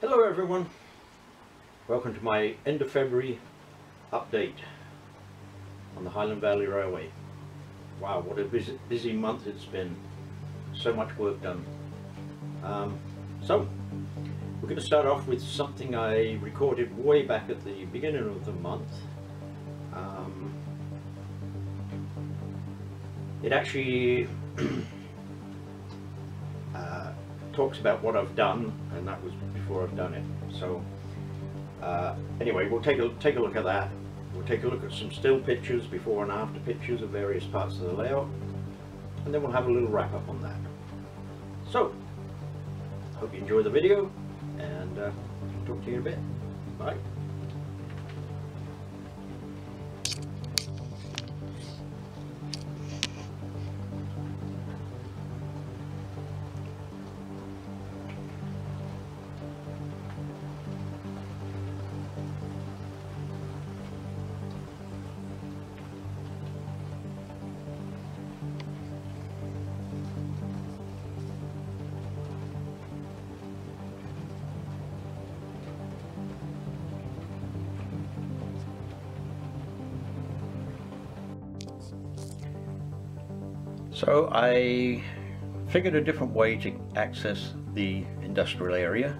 Hello everyone, welcome to my end of February update on the Highland Valley Railway. Wow, what a busy month it's been, so much work done. So we're going to start off with something I recorded way back at the beginning of the month. It actually talks about what I've done, and that was before I've done it. So anyway, we'll take a look at that. We'll take a look at some still pictures, before and after pictures of various parts of the layout, and then we'll have a little wrap up on that. So hope you enjoy the video, and talk to you in a bit. Bye. So I figured a different way to access the industrial area,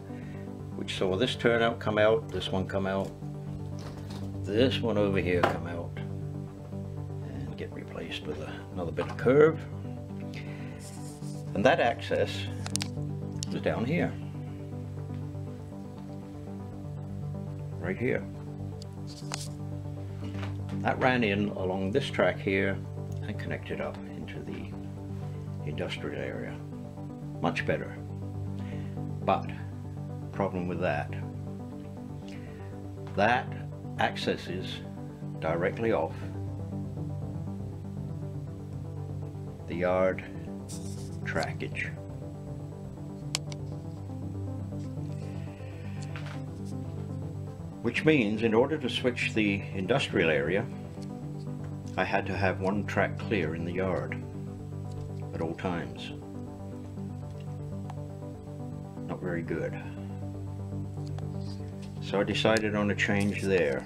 which saw this turnout come out, this one come out, this one over here come out, and get replaced with another bit of curve. And that access was down here, right here. That ran in along this track here and connected up into the industrial area. Much better. But problem with that accesses directly off the yard trackage. Which means in order to switch the industrial area, I had to have one track clear in the yard at all times. Not very good. So I decided on a change there.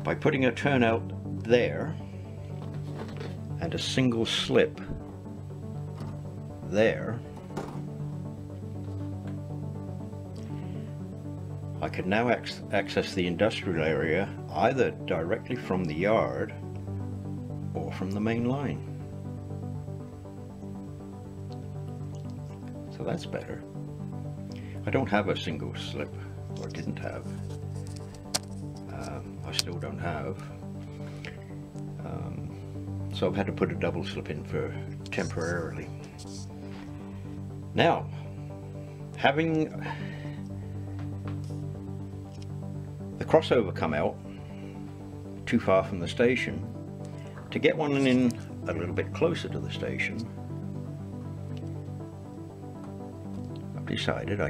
By putting a turnout there and a single slip there, I can now access the industrial area either directly from the yard or from the main line. So that's better. I don't have a single slip, or didn't have. I still don't have. So I've had to put a double slip in for temporarily. Now, having the crossover come out too far from the station, to get one in a little bit closer to the station, I've decided I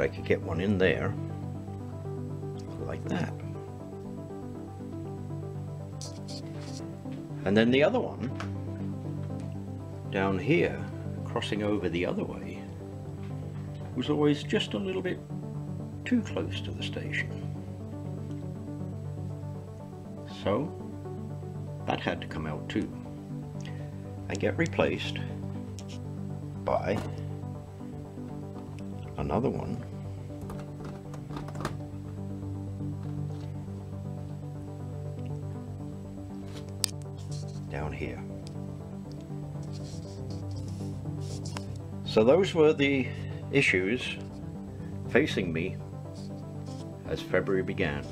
could get one in there like that. And then the other one down here, crossing over the other way, was always just a little bit too close to the station. So that had to come out too and get replaced by another one down here. So those were the issues facing me as February began.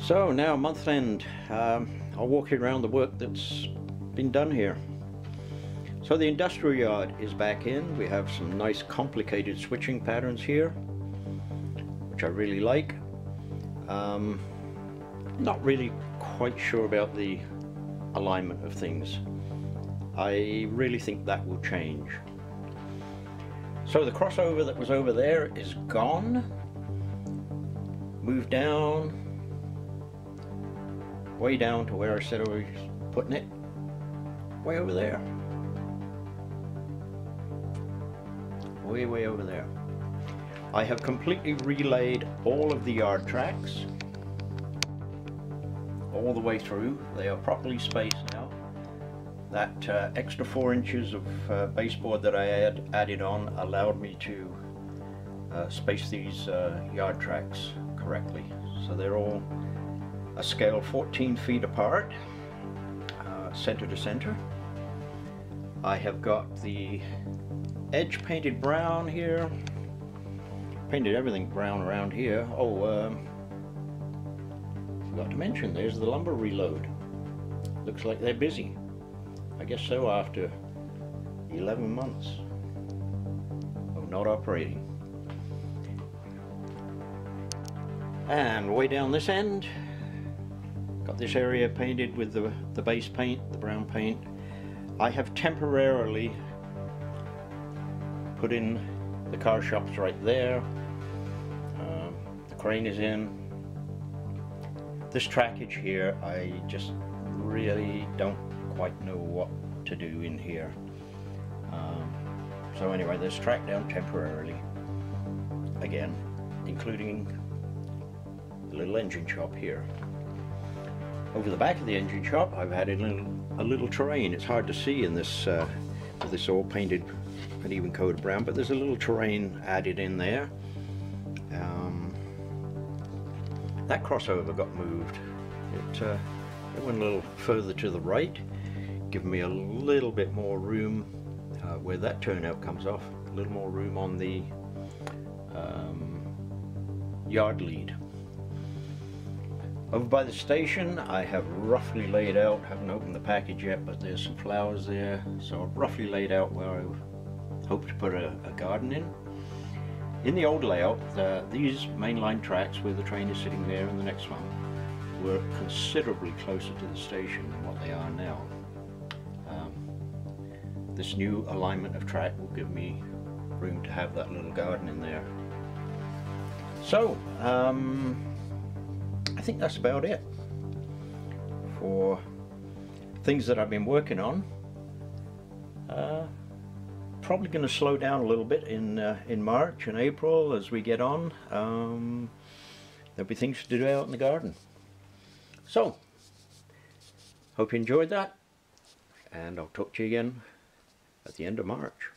So now month end, I'll walk you around the work that's been done here. So the industrial yard is back in. We have some nice complicated switching patterns here, which I really like. Not really quite sure about the alignment of things. I really think that will change. So the crossover that was over there is gone. Moved down, way down to where I said I was putting it, way over there. Way over there. I have completely relayed all of the yard tracks all the way through. They are properly spaced now. That extra 4 inches of baseboard that I added on allowed me to space these yard tracks correctly. So they're all a scale 14 feet apart, center to center. I have got the edge painted brown here. Painted everything brown around here. Oh, forgot to mention, there's the lumber reload. Looks like they're busy. I guess so, after 11 months of not operating. And way down this end, got this area painted with the base paint, the brown paint. I have temporarily put in the car shops right there. The crane is in. This trackage here, I just really don't quite know what to do in here. So anyway, this tracked down temporarily, again, including the little engine shop here. Over the back of the engine shop, I've added a little terrain. It's hard to see in this with this all painted an even coat of brown, but there's a little terrain added in there. That crossover got moved. It went a little further to the right, giving me a little bit more room where that turnout comes off, a little more room on the yard lead. Over by the station, I have roughly laid out, haven't opened the package yet, but there's some flowers there, so I've roughly laid out where I hope to put a garden in. In the old layout, these mainline tracks where the train is sitting there and the next one were considerably closer to the station than what they are now. This new alignment of track will give me room to have that little garden in there. So, I think that's about it for things that I've been working on. Probably going to slow down a little bit in March and April as we get on. There'll be things to do out in the garden. So, hope you enjoyed that, and I'll talk to you again at the end of March.